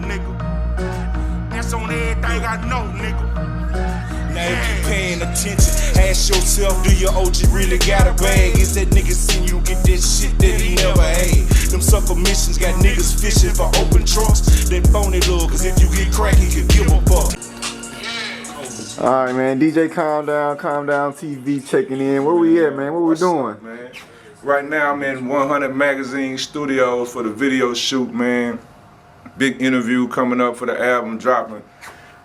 nigga. That's on everything I know, nigga. Now if you paying attention, ask yourself, do your OG really got a bag? Is that nigga seeing you get that shit that he never had? Them sucker missions got niggas fishing for open trunks. That phony look, cause if you get crack, he could give a fuck. Alright, man, DJ Calm Down TV checking in. Where we at, man? What we doing? Up, man? Right now I'm in 100 Magazine Studios for the video shoot, man. Big interview coming up for the album dropping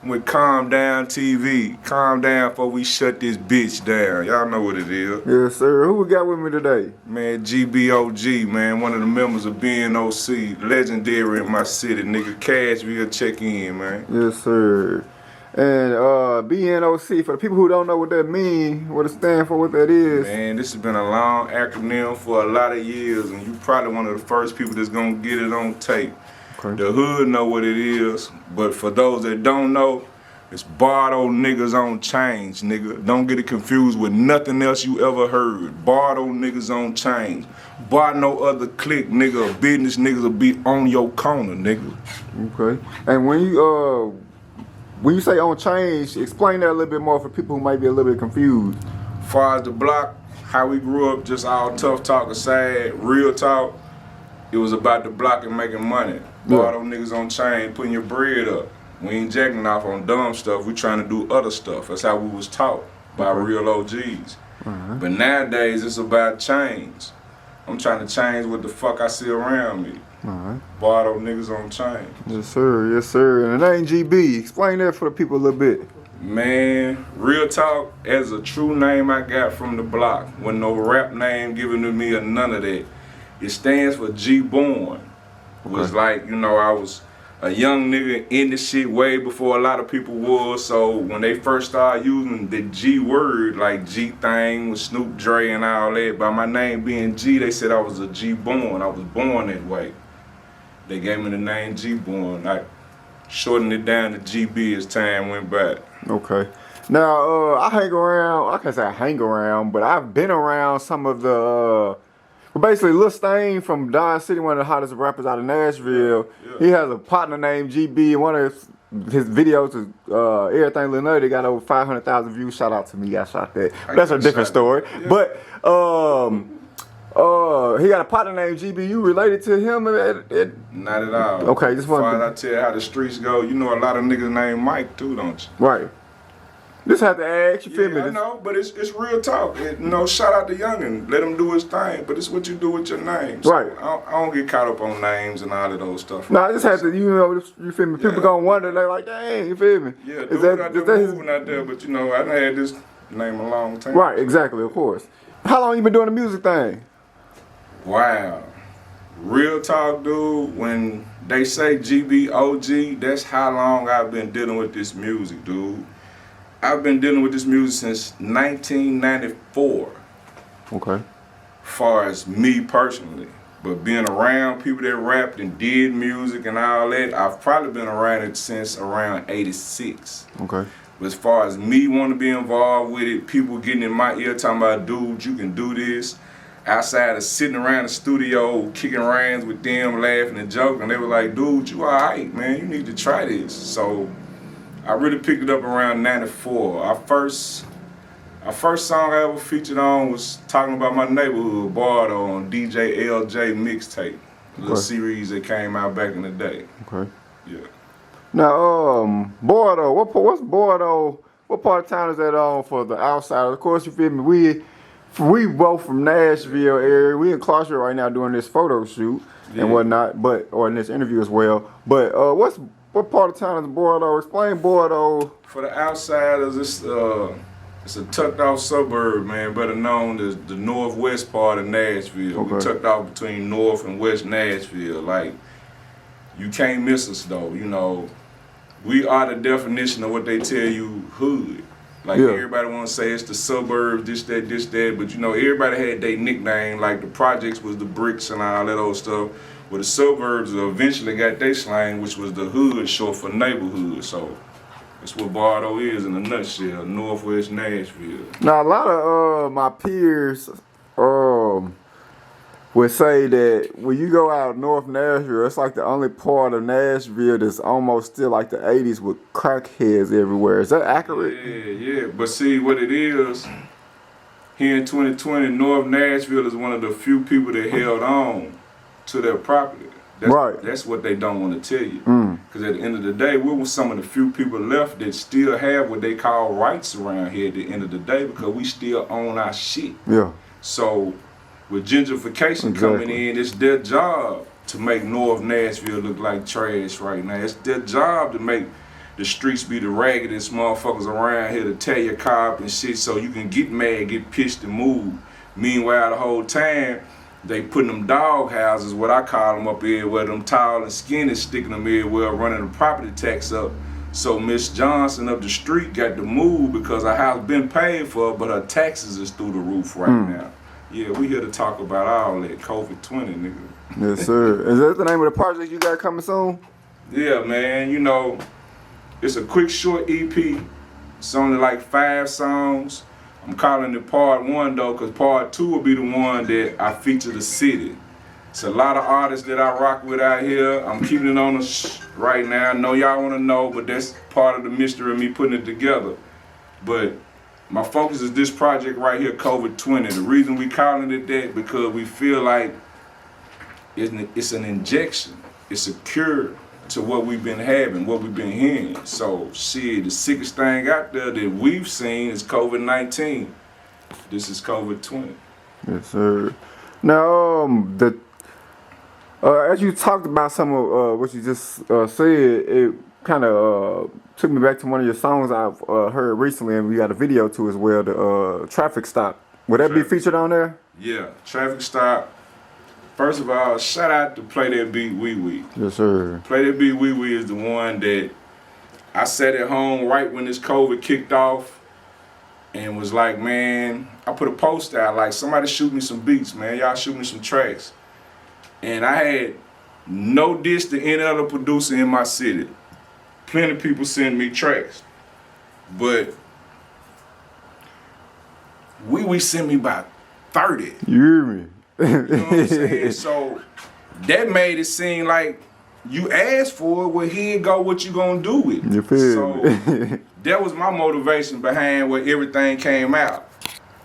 with Calm Down TV. Calm down before we shut this bitch down. Y'all know what it is. Yes, sir. Who we got with me today? Man, GBOG, man, one of the members of BNOC, legendary in my city, nigga. Cashville, check in, man. Yes, sir. And BNOC, for the people who don't know what that means, what it stands for, what that is. Man, this has been a long acronym for a lot of years, and you probably one of the first people that's gonna get it on tape. Okay. The hood know what it is, but for those that don't know, it's Bordeaux niggas on change, nigga. Don't get it confused with nothing else you ever heard. Bordeaux niggas on change. Bar no other clique, nigga. Business niggas will be on your corner, nigga. Okay. And when you say on change, explain that a little bit more for people who might be a little bit confused. As far as the block, how we grew up, just all tough talk aside, real talk, it was about the block and making money. Bordeaux niggas on chain, putting your bread up. We ain't jacking off on dumb stuff, we trying to do other stuff. That's how we was taught by real OGs. But nowadays, it's about change. I'm trying to change what the fuck I see around me. Bordeaux niggas on change. Yes, sir. Yes, sir. And the name GB. Explain that for the people a little bit. Man, real talk, as a true name I got from the block. Wasn't no rap name given to me or none of that. It stands for G Born. It was like, you know, I was a young nigga in the shit way before a lot of people was. So when they first started using the G word, like G thing with Snoop Dre and all that, by my name being G, they said I was a G Born. I was born that way. They gave me the name G Born. I shortened it down to GB as time went by. Okay. Now, I hang around, I can't say I hang around, but I've been around some of the, basically Lil Stain from Don City, one of the hottest rappers out of Nashville. He has a partner named GB, and one of his videos is Everything Lil Nutty. They got over 500,000 views. Shout out to me, I shot that. That's a different story. But, he got a partner named GB. You related to him? Not at all. Okay, just want to tell you how the streets go. You know a lot of niggas named Mike too, don't you? Right. Just have to ask, you feel me? I know, but it's real talk. You know, shout out to Youngin, let him do his thing. But it's what you do with your name. So right. I don't get caught up on names and all of those stuff. No, I just have to, you know, you feel me? People gonna wonder, they like, dang, you feel me? Yeah, is that moving out there? But you know, I done had this name a long time. Right, exactly, of course. How long you been doing the music thing? Wow. Real talk, dude, when they say GBOG, that's how long I've been dealing with this music, dude. I've been dealing with this music since 1994. Okay. Far as me personally. But being around people that rapped and did music and all that, I've probably been around it since around 86. Okay. But as far as me wanting to be involved with it, people getting in my ear talking about, dude, you can do this. Outside of sitting around the studio, kicking reins with them, laughing and joking, they were like, dude, you alright, man, you need to try this. So I really picked it up around 94. Our first song I ever featured on was talking about my neighborhood, Bordeaux, on DJ LJ mixtape. A little series that came out back in the day. Okay. Yeah. Now, Bordeaux, what's Bordeaux, what part of town is that on for the outside? Of course, you feel me, we both from Nashville area. We in Clarksville right now doing this photo shoot and whatnot, or in this interview as well. But what part of town is Bordeaux? Explain Bordeaux. For the outsiders, it's a tucked off suburb, man, better known as the northwest part of Nashville. Okay. We tucked off between North and West Nashville. Like, you can't miss us though, you know. We are the definition of what they tell you hood. Like everybody want to say it's the suburbs, this, that, but you know, everybody had their nickname, like the projects was the bricks and all that old stuff. Well, the suburbs eventually got their slang, which was the hood, short for neighborhood. So that's what Bordeaux is in a nutshell, Northwest Nashville. Now, a lot of my peers, would say that when you go out North Nashville, it's like the only part of Nashville that's almost still like the 80s with crackheads everywhere. Is that accurate? Yeah. But see, what it is, here in 2020, North Nashville is one of the few people that held on to their property. That's what they don't want to tell you. Because at the end of the day, we were some of the few people left that still have what they call rights around here at the end of the day, because we still own our shit. Yeah. So with gentrification coming in, it's their job to make North Nashville look like trash right now. It's their job to make the streets be the raggedest motherfuckers around here to tear your car up and shit so you can get mad, get pissed and move. Meanwhile, the whole time, they putting them dog houses, what I call them, up here, where them tall and skinny, sticking them everywhere, running the property tax up. So Miss Johnson up the street got to move because her house been paid for, but her taxes is through the roof right now. Yeah, we here to talk about all that COVID-20, nigga. Yes, sir. Is that the name of the project you got coming soon? Yeah, man. You know, it's a quick, short EP. It's only like 5 songs. I'm calling it part 1 though, because part 2 will be the one that I feature the city. It's a lot of artists that I rock with out here. I'm keeping it on the right now. I know y'all want to know, but that's part of the mystery of me putting it together. But my focus is this project right here, COVID-20. The reason we calling it that, because we feel like it's an injection. It's a cure to what we've been having, what we've been hearing. So, shit, the sickest thing out there that we've seen is COVID-19. This is COVID-20. Yes, sir. Now, as you talked about some of what you just said, it kind of took me back to one of your songs I've heard recently, and we got a video to as well, the Traffic Stop. Would that be featured on there? Yeah, Traffic Stop. First of all, shout out to Play That Beat Wee Wee. Yes, sir. Play That Beat Wee Wee is the one that I sat at home right when this COVID kicked off and was like, man, I put a post out like, somebody shoot me some beats, man. Y'all shoot me some tracks. And I had no diss to any other producer in my city. Plenty of people send me tracks. But Wee Wee sent me about 30. You hear me? You know what I'm saying? So that made it seem like you asked for it, well, here you go, what you gonna do with it? You feel me? That was my motivation behind where everything came out.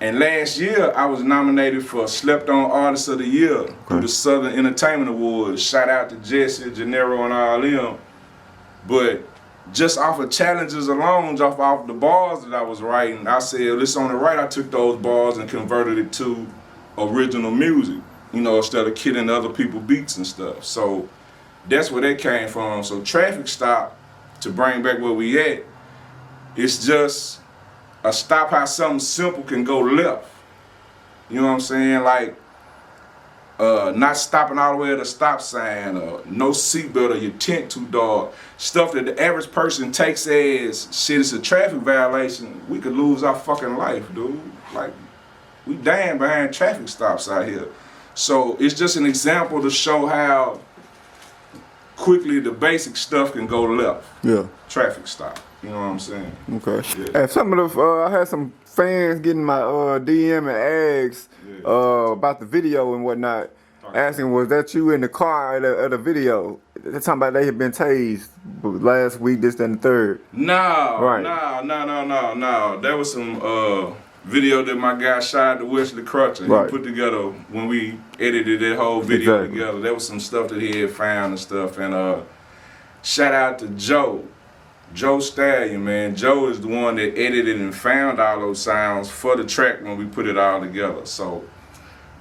And last year, I was nominated for Slept On Artist of the Year through the Southern Entertainment Awards. Shout out to Jesse, Gennaro, and all them. But just off of challenges alone, off the bars that I was writing, I said, it's on the right. I took those bars and converted it to original music, you know, instead of killing other people's beats and stuff. So that's where that came from. So Traffic Stop, to bring back where we at, it's just a stop how something simple can go left. You know what I'm saying? Like not stopping all the way at a stop sign, or no seatbelt, or your tent too dark. Stuff that the average person takes as shit, it's a traffic violation. We could lose our fucking life, dude. Like, we dying behind traffic stops out here. So it's just an example to show how quickly the basic stuff can go left. Yeah. Traffic stop. You know what I'm saying? Okay. Yeah. And some of the, I had some fans getting my DM and asked about the video and whatnot. Asking, was that you in the car at a video? They're talking about they had been tased last week, this, and the third. No, right. No. There was some video that my guy shot at Wesley Crutcher. He put together when we edited that whole video together. There was some stuff that he had found and stuff. And shout out to Joe Stallion, man. Joe is the one that edited and found all those sounds for the track when we put it all together. So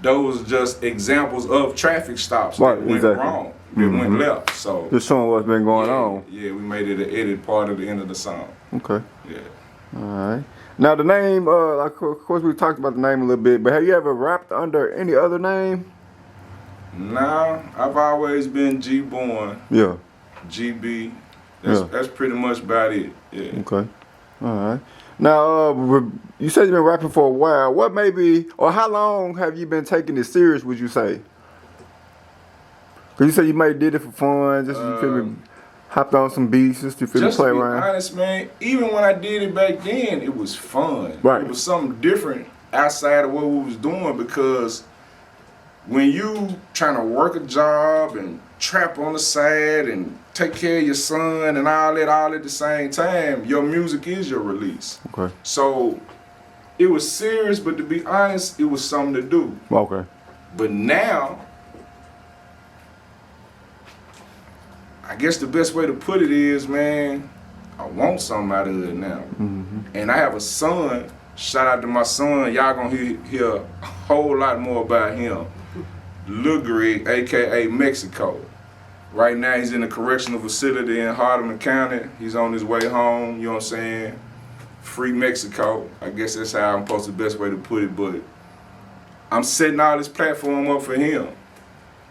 those just examples of traffic stops that went wrong, that went left. So just showing what's been going on. Yeah, we made it an edit part of the end of the song. Okay. Yeah. All right. Now the name, of course we talked about the name a little bit, but have you ever rapped under any other name? Nah, I've always been G-Born. Yeah. GB. That's pretty much about it. Yeah. Okay. All right. Now, you said you've been rapping for a while. What maybe, or how long have you been taking this serious, would you say? Because you said you might did it for fun, just you feel me, hopped on some beats, just to feel me play around. Just to be honest, man, even when I did it back then, it was fun. Right. It was something different outside of what we was doing, because when you trying to work a job and trap on the side and take care of your son and all at the same time, your music is your release. Okay. So it was serious, but to be honest, it was something to do. Okay. But now, I guess the best way to put it is, man, I want something out of it now. Mm-hmm. And I have a son. Shout out to my son. Y'all gonna hear a whole lot more about him. Lil Greg, aka Mexico. Right now he's in a correctional facility in Hardeman County. He's on his way home, you know what I'm saying? Free Mexico. I guess that's how I'm supposed to the best way to put it, but I'm setting all this platform up for him.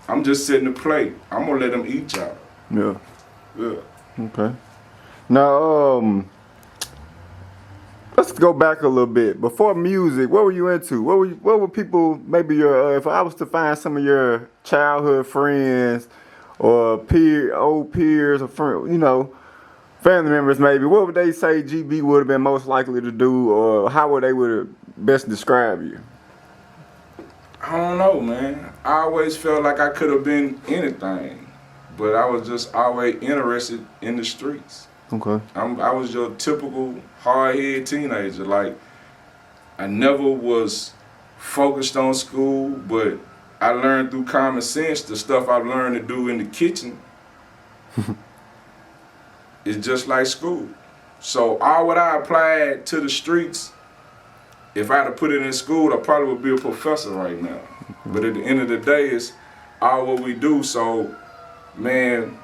I'm just setting the plate. I'm gonna let him eat y'all. Yeah. Yeah. Okay. Now, let's go back a little bit. Before music, what were you into? What were people, maybe your, if I was to find some of your childhood friends or old peers or friends, you know, family members maybe, what would they say GB would have been most likely to do, or how would they best describe you? I don't know, man. I always felt like I could have been anything, but I was just always interested in the streets. Okay. I was your typical hard-headed teenager. Like, I never was focused on school, but I learned through common sense the stuff I learned to do in the kitchen. It's just like school. So all what I applied to the streets, if I had to put it in school, I probably would be a professor right now. But at the end of the day, it's all what we do. So, man,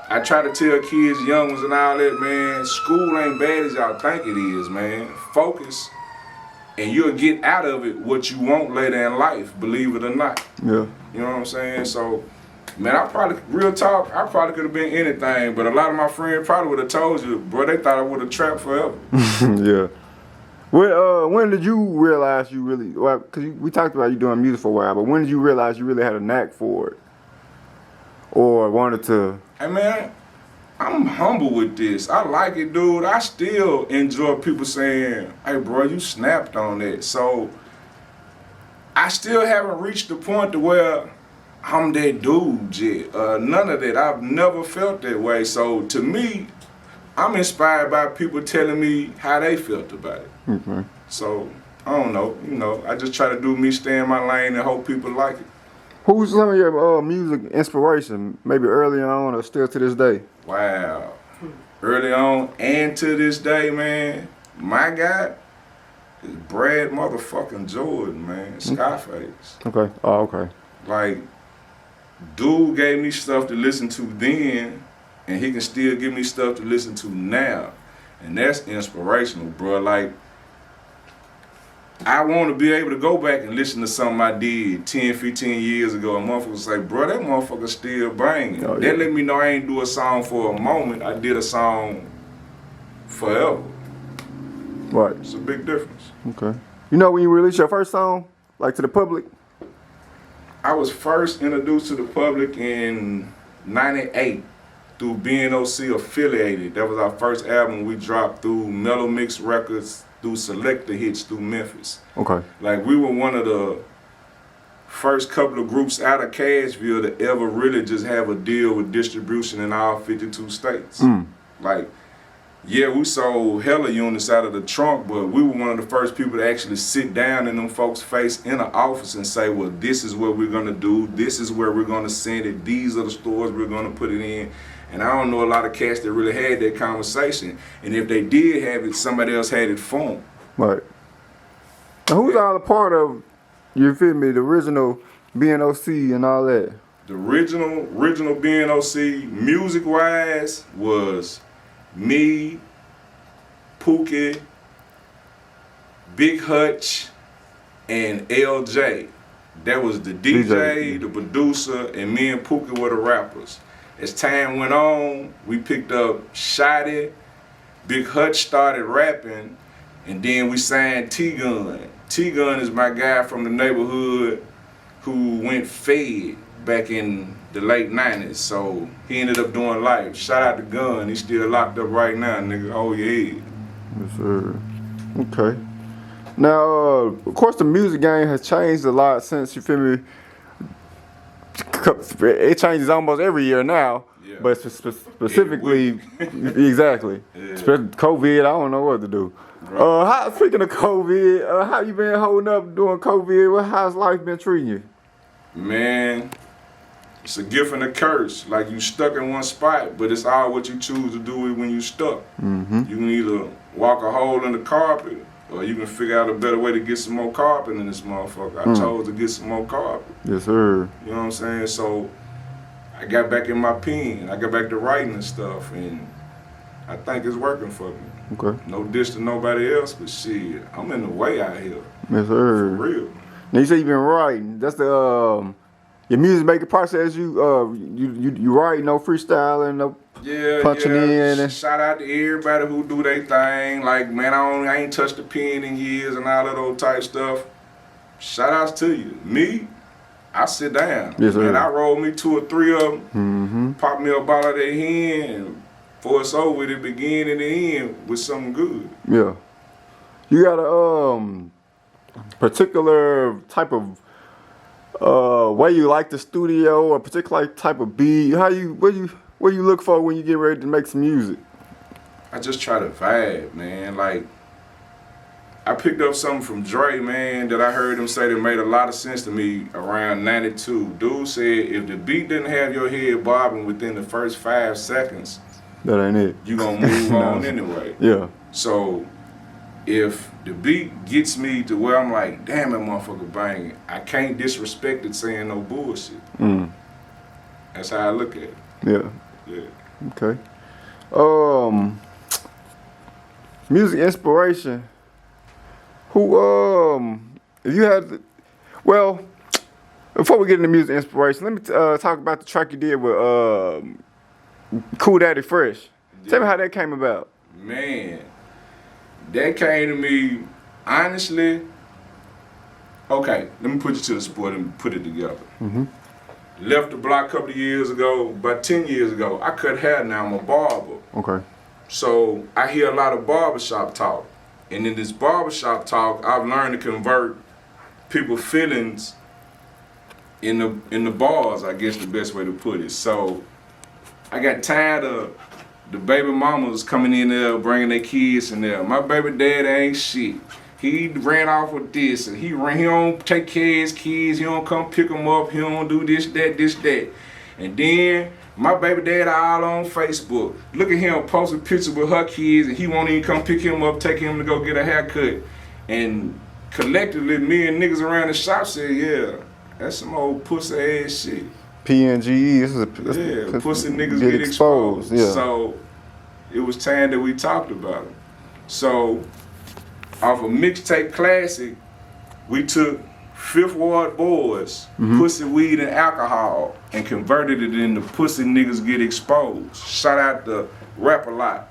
I try to tell kids, young ones and all that, man, school ain't bad as y'all think it is, man. Focus, and you'll get out of it what you want later in life, believe it or not. Yeah. You know what I'm saying? So, man, real talk, I probably could have been anything, but a lot of my friends probably would have told you, bro, they thought I would have trapped forever. Yeah. When did you realize you really, well, because we talked about you doing music for a while, but when did you realize you really had a knack for it? Or wanted to? Hey, man, I'm humble with this. I like it, dude. I still enjoy people saying, hey, bro, you snapped on that. So I still haven't reached the point to where I'm that dude yet. None of that. I've never felt that way. So to me, I'm inspired by people telling me how they felt about it. Okay. So I don't know. You know, I just try to do me, stay in my lane, and hope people like it. Who's some of your music inspiration, maybe early on or still to this day? Wow. Early on and to this day, man, my guy is Brad motherfucking Jordan, man. Scarface. Okay. Oh, okay. Like, dude gave me stuff to listen to then, and he can still give me stuff to listen to now. And that's inspirational, bro. Like, I want to be able to go back and listen to something I did 10, 15 years ago, and motherfuckers say, bro, that motherfucker still banging. Oh, yeah. That let me know I ain't do a song for a moment. I did a song forever. Right. It's a big difference. Okay. You know when you released your first song, like to the public? I was first introduced to the public in 98 through BNOC Affiliated. That was our first album we dropped through Mellow Mix Records, through Selector Hits through Memphis. Okay. Like, we were one of the first couple of groups out of Cashville to ever really just have a deal with distribution in all 52 states. Like, yeah, we sold hella units out of the trunk, but we were one of the first people to actually sit down in them folks' face in an office and say, well, this is what we're gonna do, this is where we're gonna send it, these are the stores we're gonna put it in. And I don't know a lot of cats that really had that conversation. And if they did have it, somebody else had it for them. Right. Now, who's all a part of, you feel me, the original BNOC and all that? The original BNOC, music-wise, was me, Pookie, Big Hutch, and LJ. That was the DJ, the producer, and me and Pookie were the rappers. As time went on, we picked up Shotty, Big Hutch started rapping, and then we signed T-Gun. T-Gun is my guy from the neighborhood who went fed back in the late 90s, so he ended up doing life. Shout out to Gun, he's still locked up right now, nigga. Oh yeah. Yes, sir. Okay. Now, of course, the music game has changed a lot since, you feel me, it changes almost every year now. Yeah. But specifically, exactly. Yeah. COVID, I don't know what to do. Speaking of COVID, how you been holding up during COVID? How's life been treating you? Man, it's a gift and a curse. Like you stuck in one spot, but it's all what you choose to do when you stuck. Mm-hmm. You can either walk a hole in the carpet, or you can figure out a better way to get some more carpet in this motherfucker. I chose to get some more carpet. Yes, sir. You know what I'm saying? So I got back in my pen. I got back to writing and stuff, and I think it's working for me. Okay. No diss to nobody else, but shit, I'm in the way out here. Yes, sir. For real. Now you say you've been writing. That's the your music making process. You write, no freestyling, no punching in. And shout out to everybody who do their thing. Like, man, I ain't touched the pen in years and all of those type stuff. Shout outs to you. Me, I sit down. Yes, sir. And I roll me 2 or 3 of them, Mm-hmm. pop me a bottle of their hand, and before it's over, it begin and the end with something good. Yeah. You got a particular type of way you like the studio, or particular type of beat? What you look for when you get ready to make some music? I just try to vibe, man. Like, I picked up something from Dre, man, that I heard him say that made a lot of sense to me around 92. Dude said, if the beat didn't have your head bobbing within the first 5 seconds, That ain't it. you gonna move on anyway. Yeah. So if the beat gets me to where I'm like, damn, that motherfucker banging, I can't disrespect it saying no bullshit. Mm. That's how I look at it. Yeah. Yeah. Okay. Music inspiration. Who if you had well, before we get into music inspiration, let me talk about the track you did with Kool Daddy Fresh. Tell me how that came about. Man, that came to me, honestly. Okay, let me put you to the sport and put it together. Mm-hmm. Left the block a couple of years ago, about 10 years ago. I cut hair now, I'm a barber. Okay. So I hear a lot of barbershop talk. And in this barbershop talk, I've learned to convert people's feelings in the bars, I guess the best way to put it. So I got tired of the baby mamas coming in there, bringing their kids in there. My baby dad ain't shit. He ran off with this, and he don't take care of his kids. He don't come pick them up. He don't do this, that. And then my baby dad all on Facebook. Look at him posting pictures with her kids, and he won't even come pick him up, take him to go get a haircut. And collectively, me and niggas around the shop said, yeah, that's some old pussy ass shit. PNGE, pussy niggas get exposed. Yeah. So it was time that we talked about it. So off a mixtape classic, we took Fifth Ward Boys, Pussy, Weed, and Alcohol, and converted it into Pussy Niggas Get Exposed. Shout out to Rap A Lot.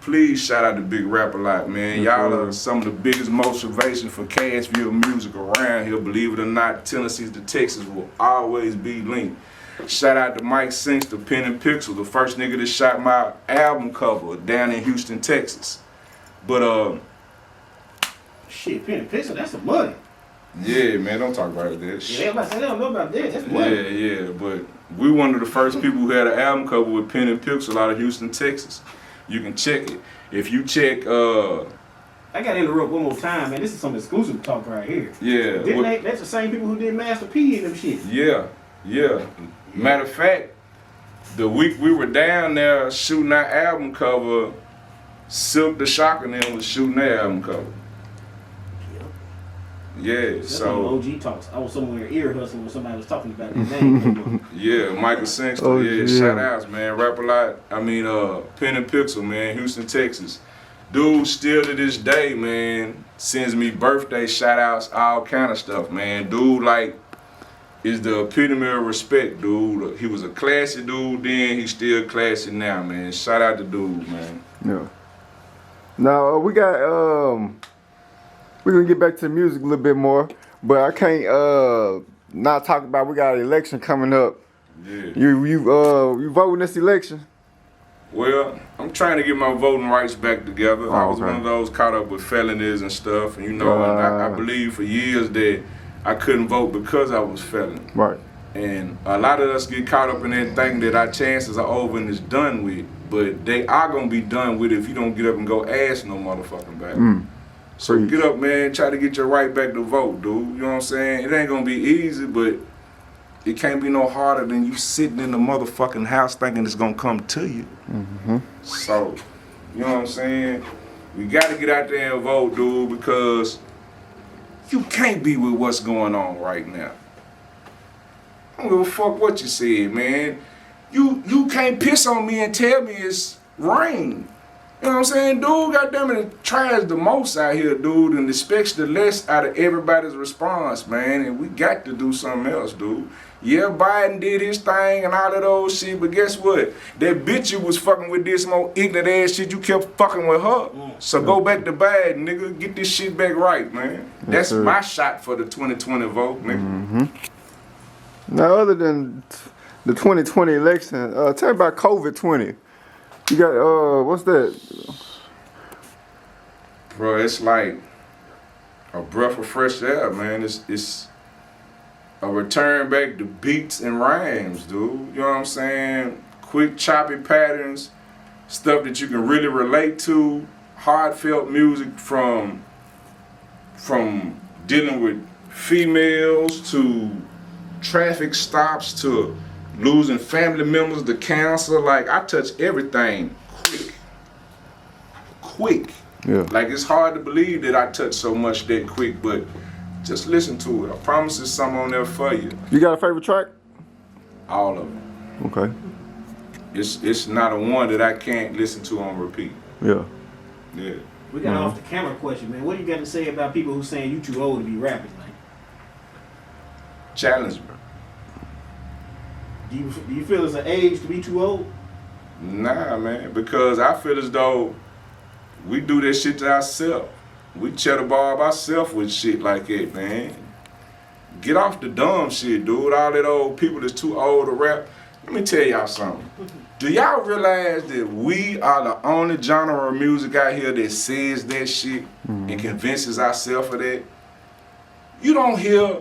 Please shout out to Big Rap A Lot, man. Y'all are some of the biggest motivation for Cashville music around here. Believe it or not, Tennessee to Texas will always be linked. Shout out to Mike Sinks, the Pen and Pixel, the first nigga that shot my album cover down in Houston, Texas. But shit, Pen and Pixel, that's some money. Yeah, man, don't talk about that shit. Yeah, everybody say they don't know about that. That's money. Yeah, but we one of the first people who had an album cover with Pen and Pixel out of Houston, Texas. You can check it. If you check, I got to interrupt one more time, man. This is some exclusive talk right here. Yeah. That's the same people who did Master P and them shit. Yeah. Matter of fact, the week we were down there shooting our album cover, Silk the Shock and them was shooting their album cover. Yeah, That's so OG talks. I was somewhere ear hustling when somebody was talking about their name. yeah, Michael Sangster, yeah, shout outs, man. Rap A Lot. I mean, Pen and Pixel, man, Houston, Texas. Dude, still to this day, man, sends me birthday shout outs, all kind of stuff, man. Dude, like, is the epitome of respect, dude. He was a classy dude then, he's still classy now, man. Shout out to dude, man. Yeah. Now we got we're gonna get back to the music a little bit more, but I can't not talk about we got an election coming up. Yeah. You voting this election? Well, I'm trying to get my voting rights back together. I was okay. one of those caught up with felonies and stuff, and you know, I believe for years that I couldn't vote because I was felon. Right. And a lot of us get caught up in that thing that our chances are over and it's done with. But they are gonna be done with if you don't get up and go ask no motherfucking back. So get up, man, try to get your right back to vote, dude. You know what I'm saying? It ain't gonna be easy, but it can't be no harder than you sitting in the motherfucking house thinking it's gonna come to you. So, you know what I'm saying? We gotta get out there and vote, dude, because you can't be with what's going on right now. I don't give a fuck what you said, man. You can't piss on me and tell me it's rain. You know what I'm saying? Dude, goddamn it tries the most out here, dude, and expects the less out of everybody's response, man. And we got to do something else, dude. Yeah, Biden did his thing and all that old shit, but guess what? That bitch you was fucking with this more ignorant ass shit, you kept fucking with her. So go back to Biden, nigga. Get this shit back right, man. That's my shot for the 2020 vote, nigga. Now, other than the 2020 election, tell me about COVID-20. You got, what's that? Bro, it's like a breath of fresh air, man. It's a return back to beats and rhymes, dude. You know what I'm saying? Quick, choppy patterns, stuff that you can really relate to, heartfelt music from dealing with females to traffic stops to losing family members to cancer. Like, I touch everything quick. Yeah. Like, it's hard to believe that I touch so much that quick, but just listen to it. I promise there's something on there for you. You got a favorite track? All of them. Okay. It's not a one that I can't listen to on repeat. Yeah. Yeah. We got an off the camera question, man. What do you got to say about people who saying you too old to be rapping, man? Challenge me. Do you feel it's an age to be too old? Nah, man, because I feel as though we do that shit to ourselves. We cheddar barb ourselves with shit like that, man. Get off the dumb shit, dude. All that old people that's too old to rap. Let me tell y'all something. Do y'all realize that we are the only genre of music out here that says that shit and convinces ourselves of that? You don't hear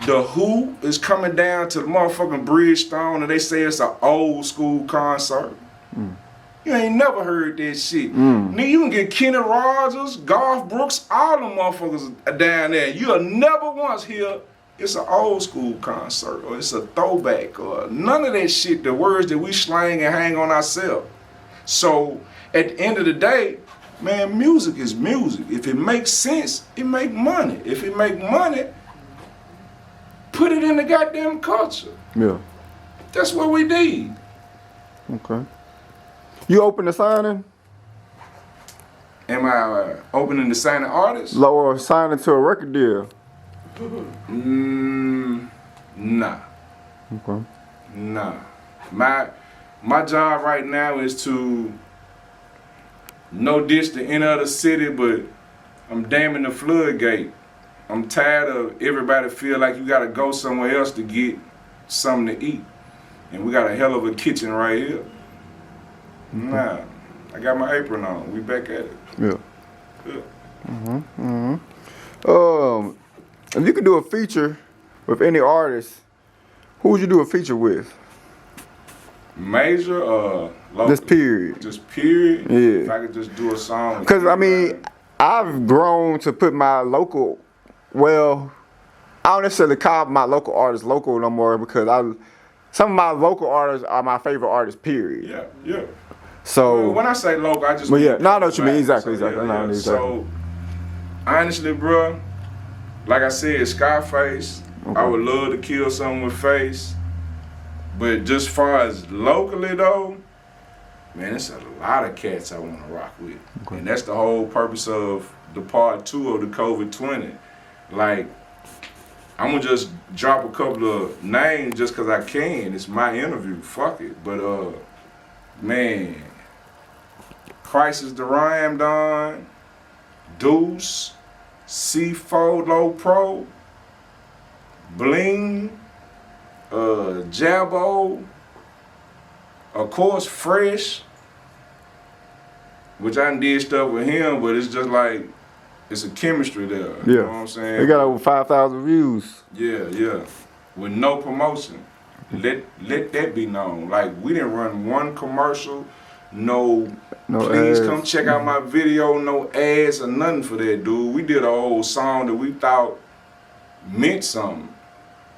The Who is coming down to the motherfucking Bridgestone and they say it's an old school concert. You ain't never heard that shit. Nigga, you can get Kenny Rogers, Garth Brooks, all them motherfuckers are down there. You'll never once hear it's an old school concert or it's a throwback or none of that shit, the words that we slang and hang on ourselves. So at the end of the day, man, music is music. If it makes sense, it make money. If it make money, put it in the goddamn culture. Yeah. That's what we need. Okay. You open the signing? Am I opening the signing artists? Or signing to a record deal? Nah. Okay. Nah. My job right now is to no dish to enter other city, but I'm damming the floodgate. I'm tired of everybody feel like you gotta go somewhere else to get something to eat. And we got a hell of a kitchen right here. Nah. I got my apron on. We back at it. Yeah. Yeah. If you could do a feature with any artist, who would you do a feature with? Major or local? This period. Just period? Yeah. If I could just do a song. Because, I mean, I've grown to put my local, well, I don't necessarily call my local artists local no more because some of my local artists are my favorite artists, period. Yeah, yeah. So when I say local, I just well, mean yeah, no, I know what you mean. Exactly, so, exactly. Yeah, No, yeah. exactly. So, honestly, bro, like I said, Scarface, Okay. I would love to kill someone with Face. But just far as locally, though, man, it's a lot of cats I want to rock with. Okay. And that's the whole purpose of the part 2 of the COVID-20. Like, I'm going to just drop a couple of names just because I can. It's my interview. Fuck it. But, man, Crisis the Rhyme Don, Deuce, C4 Low Pro, Bling, Jabbo, of course Fresh, which I done did stuff with him, but it's just like, it's a chemistry there. Yeah. You know what I'm saying? They got over 5,000 views. Yeah, yeah. with no promotion. Let that be known. Like, we didn't run one commercial, no please ads. come check out my video, no ads or nothing for that, dude. We did a whole song that we thought meant something,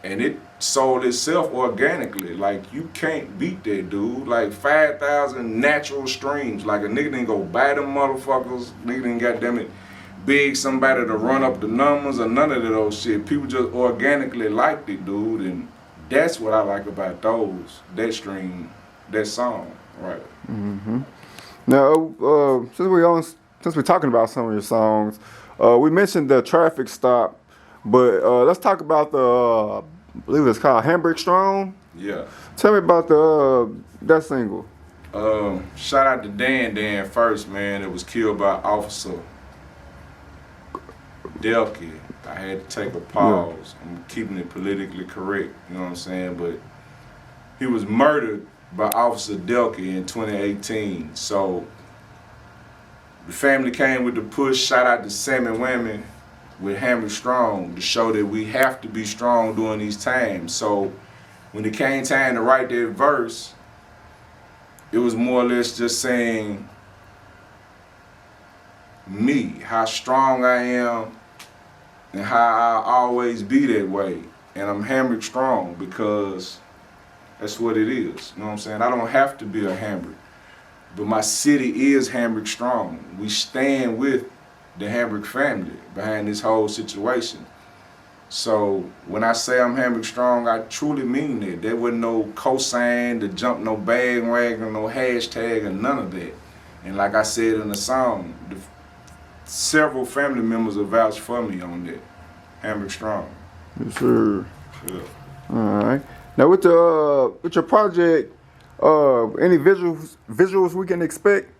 and it sold itself organically. Like, you can't beat that, dude. Like, 5,000 natural streams. Like, a nigga didn't go buy them motherfuckers. Nigga didn't goddamn it beg somebody to run up the numbers or none of those shit. People just organically liked it, dude, and that's what I like about that stream, that song, right? Mm-hmm. Now, since we're talking about some of your songs, we mentioned the Traffic Stop, but let's talk about I believe it's called Hamburg Strong. Yeah. Tell me about that single. Shout out to Dan first, man. It was killed by Officer Delkey. I had to take a pause. Yeah. I'm keeping it politically correct, you know what I'm saying? But he was murdered by Officer Delkey in 2018. So the family came with the push. Shout out to Sammy Whammy with Hamburg Strong to show that we have to be strong during these times. So when it came time to write that verse, it was more or less just saying me, how strong I am, and how I'll always be that way. And I'm Hamburg Strong because that's what it is. You know what I'm saying? I don't have to be a Hamburg, but my city is Hamburg Strong. We stand with the Hamburg family behind this whole situation. So when I say I'm Hamburg Strong, I truly mean that. There wasn't no cosign to jump no bandwagon, no hashtag, or none of that. And like I said in the song, several family members have vouched for me on that. Hamburg Strong. Yes, sir. Yeah. All right. Now with your project, any visuals we can expect?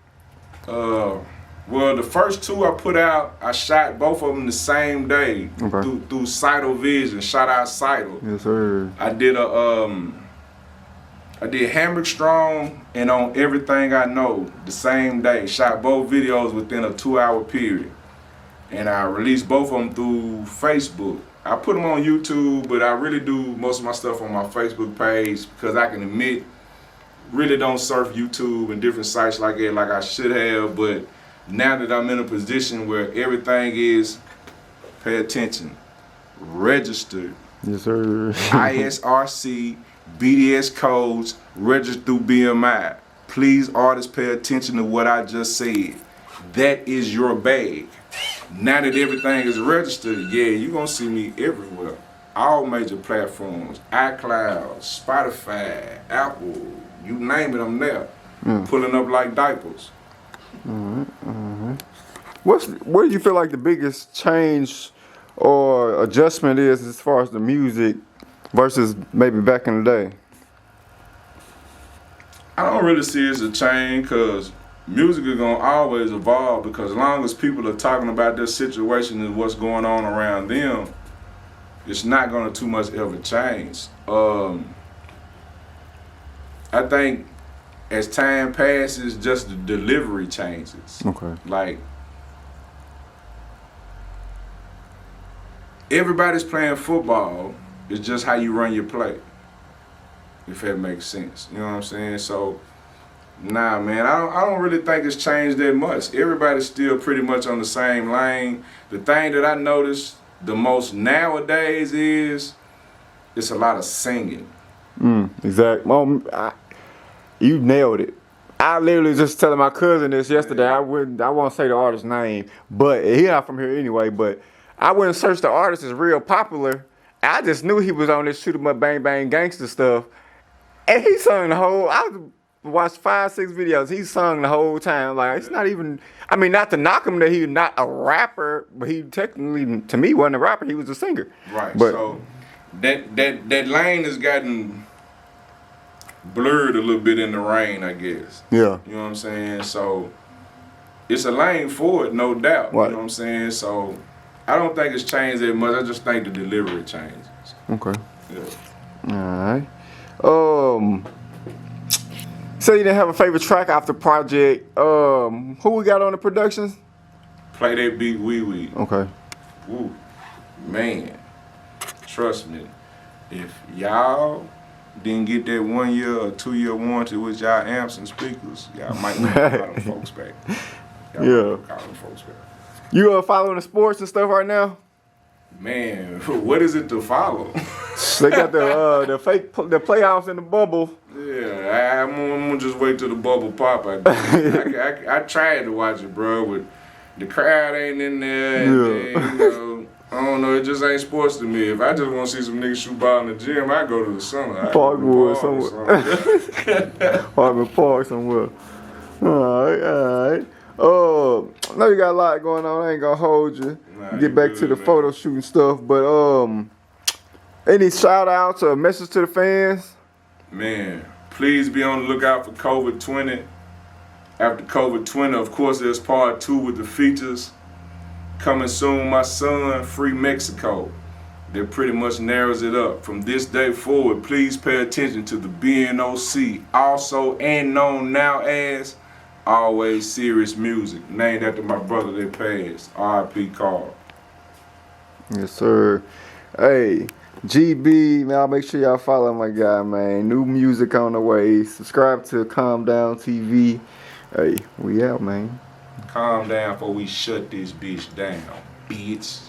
Well, the first two I put out, I shot both of them the same day through Cyto Vision. Shout out Cyto. Yes, sir. I did Hamburg Strong and On Everything I Know the same day. Shot both videos within a 2-hour period. And I released both of them through Facebook. I put them on YouTube, but I really do most of my stuff on my Facebook page because I can admit, really don't surf YouTube and different sites like that like I should have. But now that I'm in a position where everything is, pay attention, registered. Yes, sir. ISRC, BDS codes, registered through BMI. Please, artists, pay attention to what I just said. That is your bag. Now that everything is registered, yeah, you're gonna see me everywhere. All major platforms, iCloud, Spotify, Apple, you name it, I'm there. Pulling up like diapers. All right. What do you feel like the biggest change or adjustment is as far as the music versus maybe back in the day? I don't really see it as a change because music is gonna always evolve because as long as people are talking about their situation and what's going on around them, it's not gonna too much ever change. I think as time passes, just the delivery changes. Okay. Like, everybody's playing football, it's just how you run your play, if that makes sense. You know what I'm saying? So, nah, man, I don't really think it's changed that much. Everybody's still pretty much on the same lane. The thing that I notice the most nowadays is it's a lot of singing. Exactly. You nailed it. I literally just telling my cousin this yesterday. I won't say the artist's name, but he not from here anyway. But I went and searched the artist as real popular. I just knew he was on this shoot 'em up, bang bang gangster stuff, and he sung the whole. I watched 5-6 videos. He sung the whole time. Like, it's not even. I mean, not to knock him that he's not a rapper, but he technically, to me, wasn't a rapper. He was a singer. Right. But, so that lane has gotten blurred a little bit in the rain, I guess. Yeah. You know what I'm saying? So it's a lane for it, no doubt. Right. You know what I'm saying? So I don't think it's changed that much. I just think the delivery changes. Okay. Yeah. All right. So you didn't have a favorite track off the project. Who we got on the productions? Play That Beat Wee Wee. Okay. Woo. Man. Trust me. if y'all didn't get that 1 year or 2 year warranty with y'all amps and speakers, y'all might want to call them folks back. Y'all Yeah. call them folks back. You following the sports and stuff right now? Man, what is it to follow? They got the playoffs in the bubble. Yeah, I'm gonna just wait till the bubble pop. I tried to watch it, bro, but the crowd ain't in there. And then, you know, I don't know, it just ain't sports to me. If I just want to see some niggas shoot ball in the gym, I go to the summer. Parkwood somewhere. Park somewhere. Alright. I know you got a lot going on. I ain't gonna hold you. Nah, Get back to the photo shooting stuff, but any shout outs or message to the fans? Man, please be on the lookout for COVID 20. After COVID 20, of course, there's part 2 with the features. Coming soon, my son, Free Mexico. That pretty much narrows it up. From this day forward, please pay attention to the BNOC, also and known now as Always Serious Music, named after my brother that passed, R.I.P. Carl. Yes, sir. Hey, GB, man, I'll make sure y'all follow my guy, man. New music on the way. Subscribe to Calm Down TV. Hey, we out, man. Calm down before we shut this bitch down, bitch.